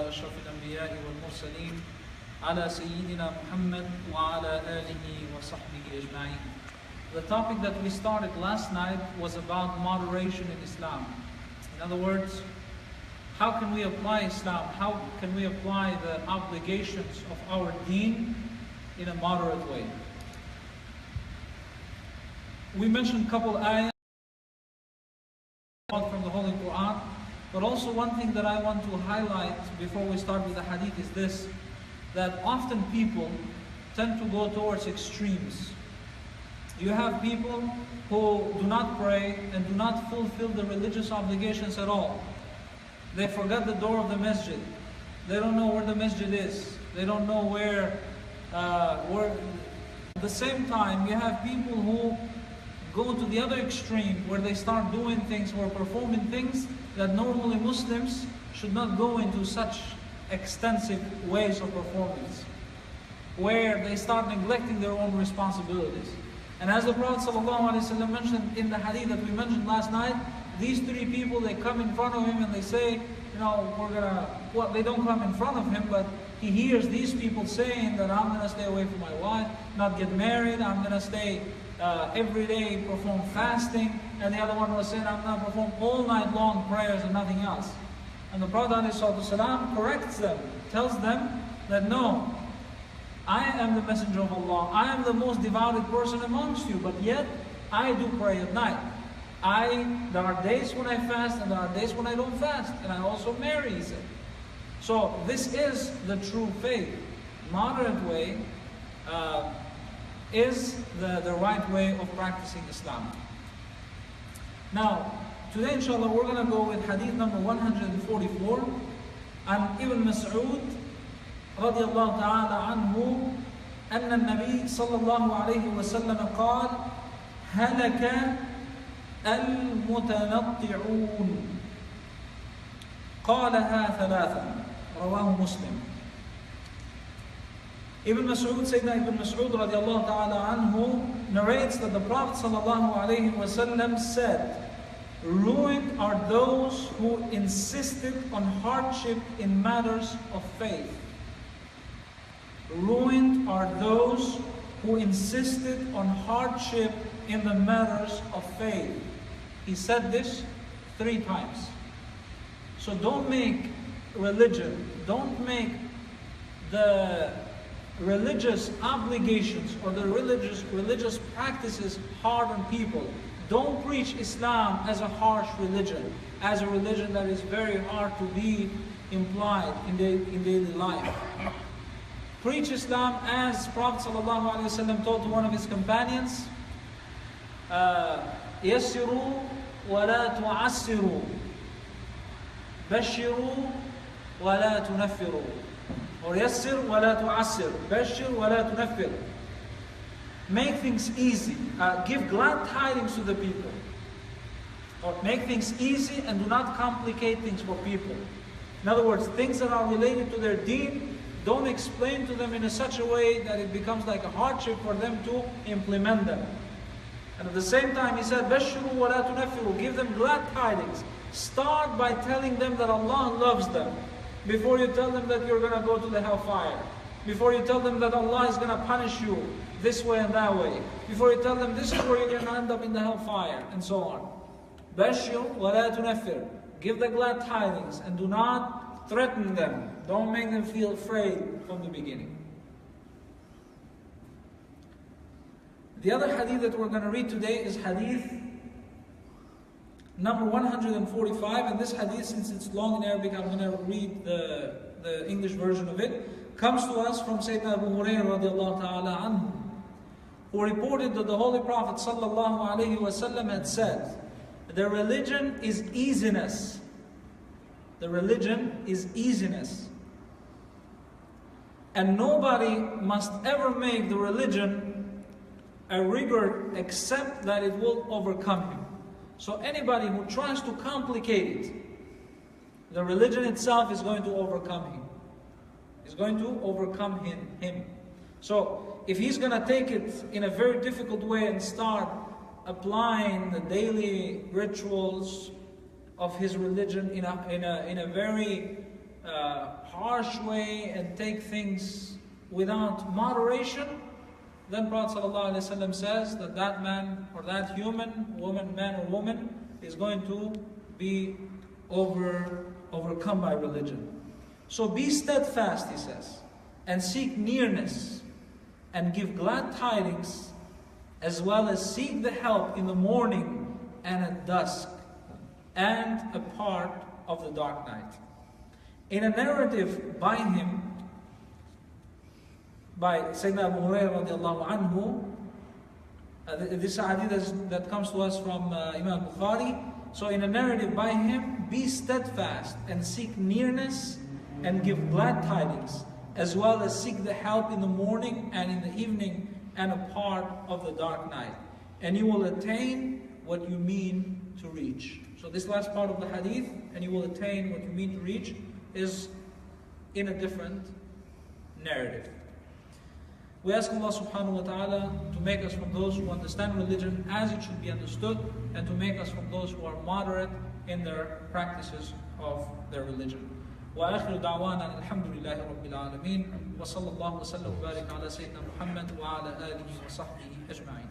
على أشرف الأنبياء والمرسلين على سيدنا محمد وعلى آله وصحبه أجمعين. The topic that we started last night was about moderation in Islam. In other words, how can we apply Islam? How can we apply the obligations of our deen in a moderate way? We mentioned a couple ayahs from the Holy Quran, but also one thing that I want to highlight before we start with the hadith is this, that often people tend to go towards extremes. You have people who do not pray and do not fulfill the religious obligations at all. They forget the door of the masjid. They don't know where the masjid is. They don't know where. At the same time, you have people who go to the other extreme where they start doing things or performing things that normally Muslims should not go into such extensive ways of performance, where they start neglecting their own responsibilities. And as the Prophet ﷺ mentioned in the hadith that we mentioned last night, these three people, they come in front of him and they say, they don't come in front of him, but he hears these people saying that I'm going to stay away from my wife, not get married, I'm going to stay every day, perform fasting, and the other one was saying, I'm going to perform all night long prayers and nothing else. And the Prophet ﷺ corrects them, tells them that no, I am the messenger of Allah, I am the most devoted person amongst you, but yet I do pray at night. There are days when I fast and there are days when I don't fast, and I also marry, he said. So this is the true faith. Moderate way is the right way of practicing Islam. Now, today inshallah we're going to go with hadith number 144 and Ibn Mas'ud رضي الله تعالى عنه أن النبي صلى الله عليه وسلم قال هلك المتنطعون قالها ثلاثا رواه مسلم. Ibn Mas'ud, Sayyidina Ibn Mas'ud radiallahu ta'ala anhu narrates that the Prophet sallallahu alayhi wa sallam said, ruined are those who insisted on hardship in matters of faith. Ruined are those who insisted on hardship in the matters of faith. He said this 3 times. So don't make religion, don't make the religious obligations or the religious practices hard on people. Don't preach Islam as a harsh religion, as a religion that is very hard to be implied in daily life. Preach Islam as Prophet ﷺ told to one of his companions, يَسِّرُوا وَلَا تُعَسِّرُوا بَشِّرُوا وَلَا تُنَفِّرُوا. Or يَسِّرْ وَلَا تُعَسِّرْ بَشِّرْ وَلَا تُنَفِّرْ. Make things easy. Give glad tidings to the people. Or make things easy and do not complicate things for people. In other words, things that are related to their deen, don't explain to them in such a way that it becomes like a hardship for them to implement them. And at the same time, he said, بَشِّرُوا وَلَا تُنَفِّرُوا. Give them glad tidings. Start by telling them that Allah loves them, before you tell them that you're going to go to the hellfire. Before you tell them that Allah is going to punish you this way and that way. Before you tell them this is where you're going to end up in the hellfire, and so on. بَشِّرُوا وَلَا تُنَفِّرُوا. Give the glad tidings and do not threaten them. Don't make them feel afraid from the beginning. The other hadith that we're going to read today is hadith number 145, and this hadith, since it's long in Arabic, I'm going to read the English version of it. Comes to us from Sayyidina Abu Hurairah radiallahu ta'ala anhu, who reported that the Holy Prophet sallallahu alayhi wa sallam had said, the religion is easiness. The religion is easiness. And nobody must ever make the religion a rigor except that it will overcome him. So anybody who tries to complicate it, the religion itself is going to overcome him. It's going to overcome him. So if he's going to take it in a very difficult way and start applying the daily rituals of his religion in a very harsh way and take things without moderation, then Prophet ﷺ says that that man or that human, woman, man or woman, is going to be overcome by religion. So be steadfast, he says, and seek nearness, and give glad tidings, as well as seek the help in the morning and at dusk, and a part of the dark night. In a narrative by him, by Sayyidina Abu Hurairah radiallahu anhu, this hadith that comes to us from Imam Bukhari. So in a narrative by him, be steadfast and seek nearness and give glad tidings, as well as seek the help in the morning and in the evening and a part of the dark night. And you will attain what you mean to reach. So this last part of the hadith, and you will attain what you mean to reach, is in a different narrative. We ask Allah subhanahu wa ta'ala to make us from those who understand religion as it should be understood, and to make us from those who are moderate in their practices of their religion. وآخر دعوانا الحمد لله رب العالمين وصلى الله وسلم وبارك على سيدنا محمد وعلى آله وصحبه أجمعين.